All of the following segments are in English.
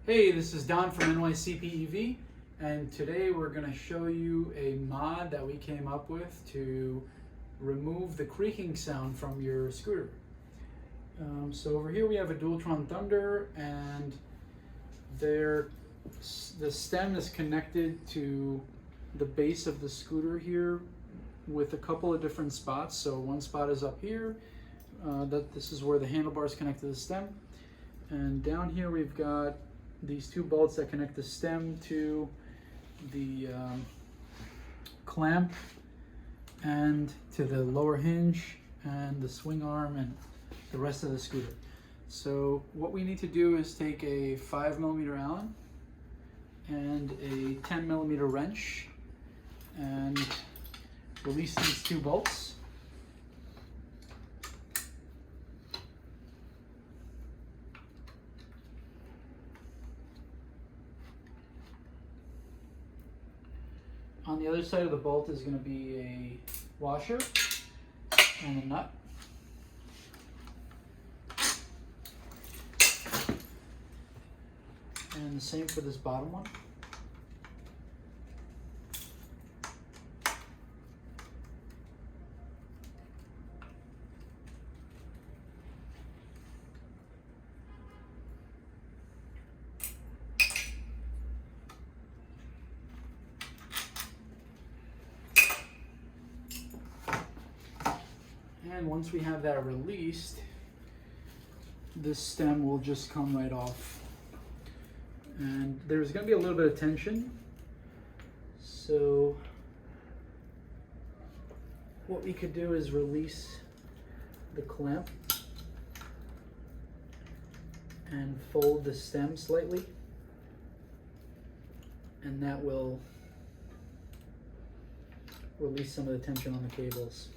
Hey, this is Don from NYCPEV, and today we're going to show you a mod that we came up with to remove the creaking sound from your scooter. So over here we have a Dualtron Thunder, and the stem is connected to the base of the scooter here with a couple of different spots. So one spot is up here, this is where the handlebars connect to the stem, and down here we've got these two bolts that connect the stem to the clamp and to the lower hinge and the swing arm and the rest of the scooter. So what we need to do is take a 5mm Allen and a 10mm wrench and release these two bolts. On the other side of the bolt is going to be a washer and a nut. And the same for this bottom one. And once we have that released, this stem will just come right off. And there's going to be a little bit of tension. So what we could do is release the clamp and fold the stem slightly, and that will release some of the tension on the cables.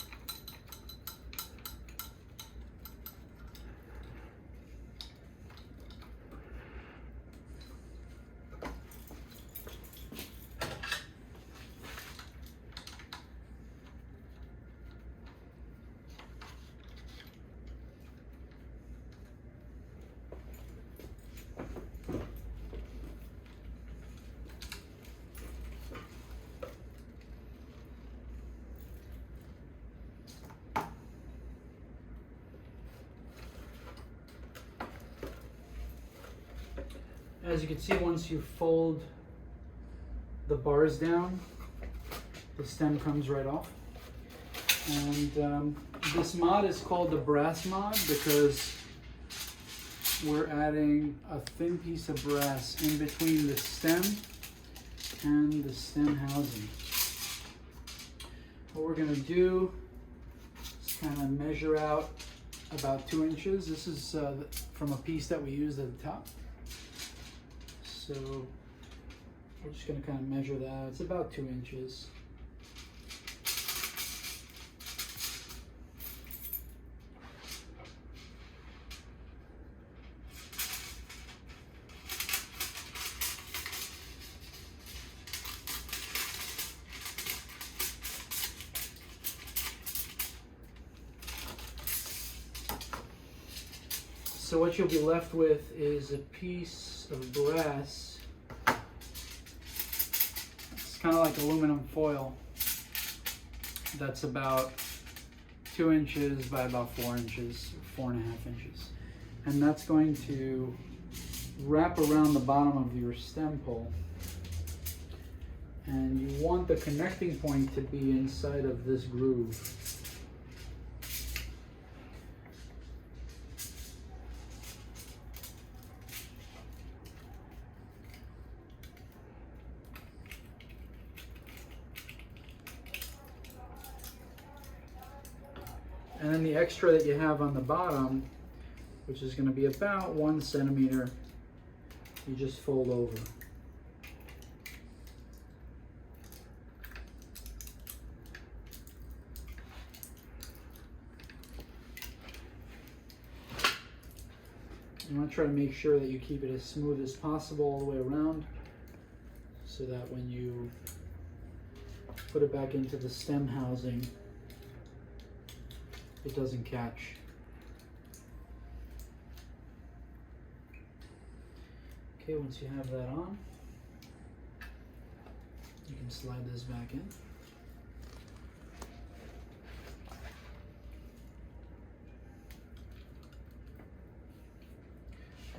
As you can see, once you fold the bars down, the stem comes right off. And this mod is called the brass mod because we're adding a thin piece of brass in between the stem and the stem housing. What we're going to do is kind of measure out about 2 inches. This is from a piece that we used at the top. So we're just going to kind of measure that. It's about 2 inches. So what you'll be left with is a piece of brass. It's kind of like aluminum foil that's about 2 inches by about 4 inches, 4.5 inches. And that's going to wrap around the bottom of your stem pole. And you want the connecting point to be inside of this groove. And then the extra that you have on the bottom, which is going to be about 1 centimeter, you just fold over. You want to try to make sure that you keep it as smooth as possible all the way around, so that when you put it back into the stem housing, it doesn't catch. Okay, once you have that on, you can slide this back in.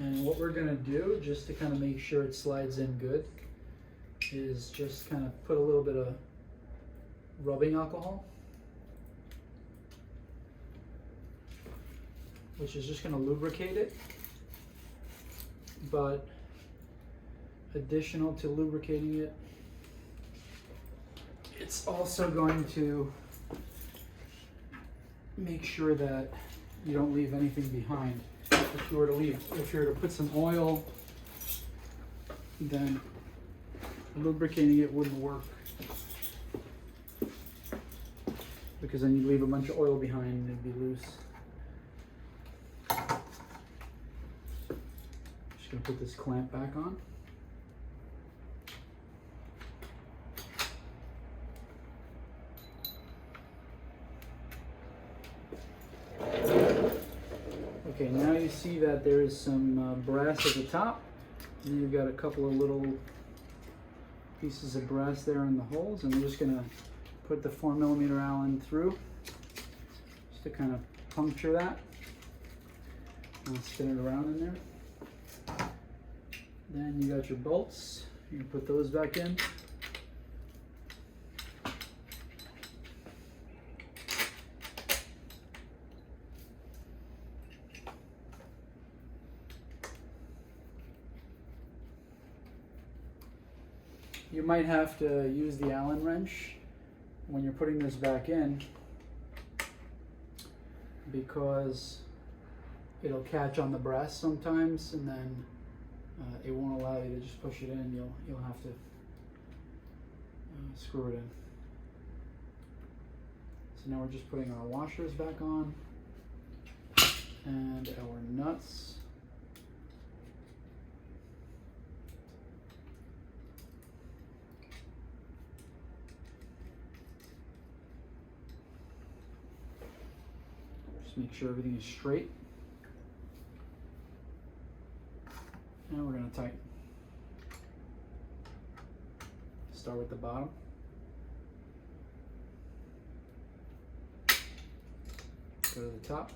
And what we're going to do, just to kind of make sure it slides in good, is just kind of put a little bit of rubbing alcohol, which is just going to lubricate it. But additional to lubricating it, it's also going to make sure that you don't leave anything behind. If you were to put some oil, then lubricating it wouldn't work, because then you'd leave a bunch of oil behind and it'd be loose. Just gonna put this clamp back on. Okay, now you see that there is some brass at the top, and you've got a couple of little pieces of brass there in the holes, and I'm just going to put the 4mm Allen through just to kind of puncture that. I'll spin it around in there. Then you got your bolts. You can put those back in. You might have to use the Allen wrench when you're putting this back in, because it'll catch on the brass sometimes, and then it won't allow you to just push it in. You'll have to screw it in. So now we're just putting our washers back on and our nuts. Make sure everything is straight. And we're going to tighten. Start with the bottom. Go to the top.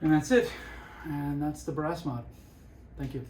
And that's it. And that's the brass mod. Thank you.